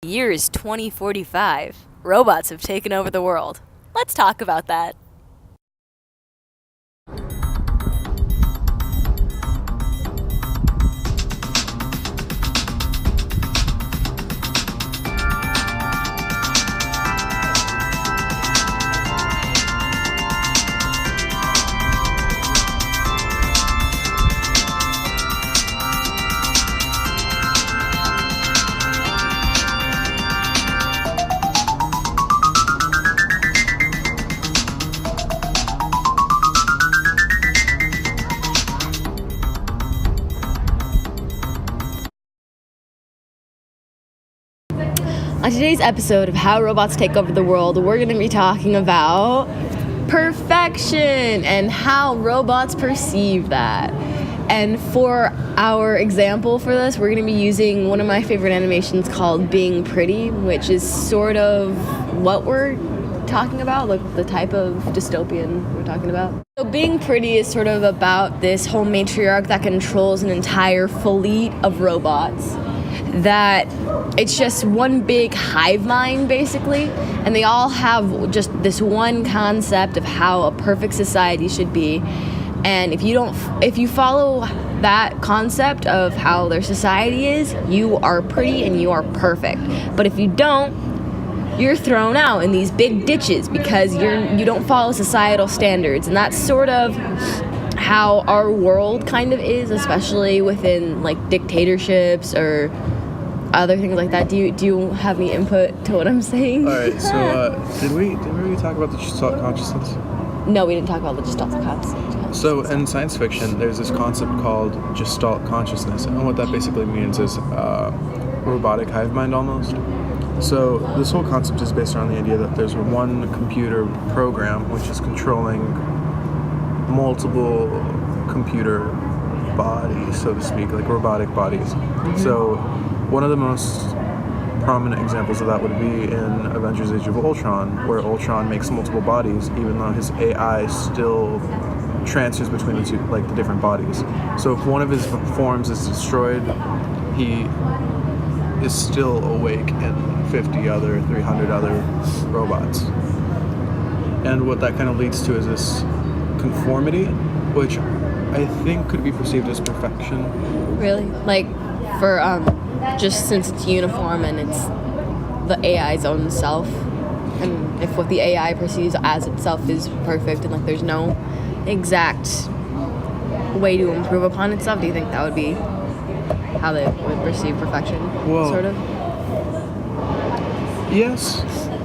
The year is 2045. Robots have taken over the world. Let's talk about that. On today's episode of How Robots Take Over the World, we're going to be talking about perfection and how robots perceive that. And for our example for this, we're going to be using one of my favorite animations called Being Pretty, which is sort of what we're talking about, like the type of dystopian we're talking about. So Being Pretty is sort of about this whole matriarch that controls an entire fleet of robots. That it's just one big hive mind, basically, and they all have just this one concept of how a perfect society should be. And if you follow that concept of how their society is, you are pretty and you are perfect. But if you don't, you're thrown out in these big ditches because you don't follow societal standards. And that's sort of how our world kind of is, especially within like dictatorships or other things like that. Do you have any input to what I'm saying? All right. So did we really talk about the Gestalt consciousness? No, we didn't talk about the Gestalt consciousness. So in science fiction, there's this concept called Gestalt consciousness, and what that basically means is robotic hive mind almost. So this whole concept is based around the idea that there's one computer program which is controlling multiple computer bodies, so to speak, like robotic bodies. Mm-hmm. So one of the most prominent examples of that would be in Avengers Age of Ultron, where Ultron makes multiple bodies, even though his AI still transfers between the two, like the different bodies. So if one of his forms is destroyed, he is still awake in 300 other robots. And what that kind of leads to is this conformity, which I think could be perceived as perfection. Really? Like, for, just since it's uniform and it's the AI's own self, and if what the AI perceives as itself is perfect and like there's no exact way to improve upon itself, do you think that would be how they would perceive perfection? Well, sort of? Yes,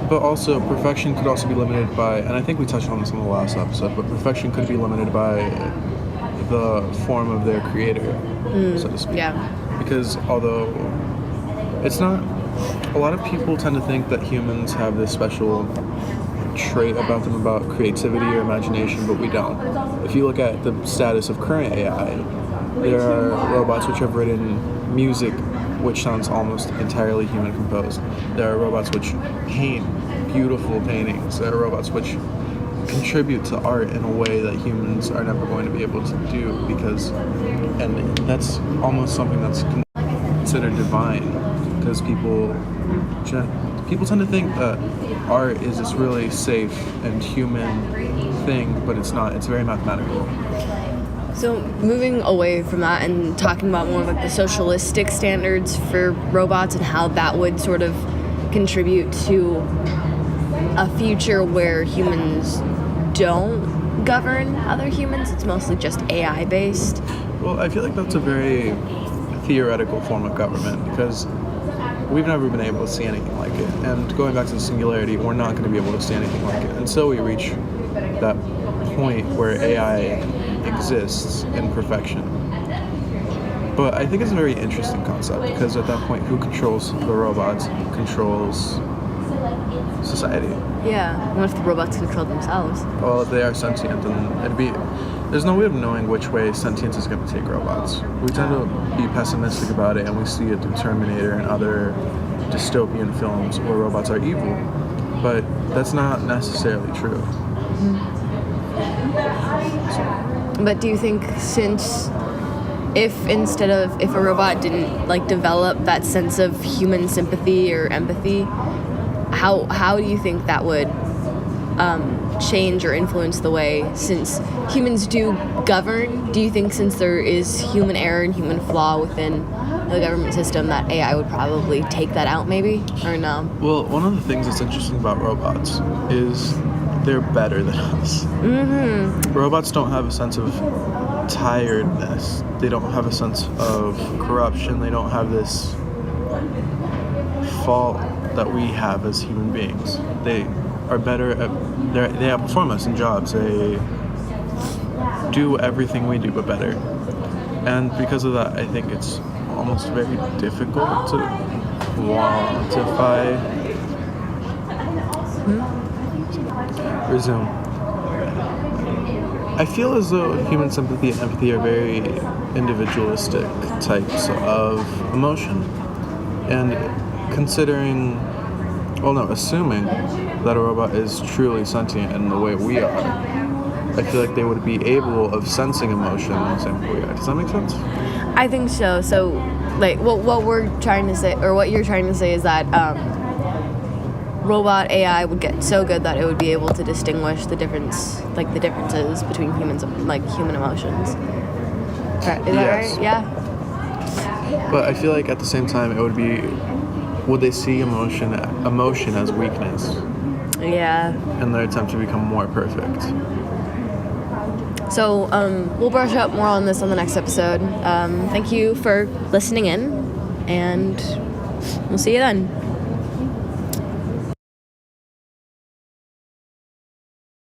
but also perfection could also be limited by, and I think we touched on this in the last episode, but perfection could be limited by the form of their creator, so to speak. Yeah. Because although it's not, a lot of people tend to think that humans have this special trait about them about creativity or imagination, but we don't. If you look at the status of current AI, there are robots which have written music which sounds almost entirely human composed. There are robots which paint beautiful paintings. There are robots which contribute to art in a way that humans are never going to be able to do, and that's almost something that's considered divine, because people tend to think that art is this really safe and human thing, but it's not. It's very mathematical. So moving away from that and talking about more of like the socialistic standards for robots and how that would sort of contribute to a future where humans don't govern other humans, it's mostly just AI based. Well, I feel like that's a very theoretical form of government, because we've never been able to see anything like it. And going back to the singularity, we're not going to be able to see anything like it until we reach that point where AI exists in perfection. But I think it's a very interesting concept, because at that point, who controls the robots controls society. Yeah. What if the robots control themselves? Well, if they are sentient, then there's no way of knowing which way sentience is going to take robots. We tend to be pessimistic about it, and we see it through Terminator and other dystopian films where robots are evil. But that's not necessarily true. Mm-hmm. But do you think since if a robot didn't like develop that sense of human sympathy or empathy, how do you think that would change or influence the way, since humans do govern? Do you think, since there is human error and human flaw within the government system, that AI would probably take that out, maybe, or no? Well, one of the things that's interesting about robots is they're better than us. Mm-hmm. Robots don't have a sense of tiredness. They don't have a sense of corruption. They don't have this fault that we have as human beings. They are better at, they outperform us in jobs. They do everything we do, but better. And because of that, I think it's almost very difficult to quantify. Resume. I feel as though human sympathy and empathy are very individualistic types of emotion. And assuming that a robot is truly sentient in the way we are, I feel like they would be able of sensing emotion in the same way we are. Does that make sense? I think so. So, like, what we're trying to say, or what you're trying to say, is that robot AI would get so good that it would be able to distinguish the differences between humans, like human emotions. Is that right? Yeah. But I feel like at the same time, would they see emotion as weakness? Yeah. In their attempt to become more perfect. So we'll brush up more on this on the next episode. Thank you for listening in, and we'll see you then.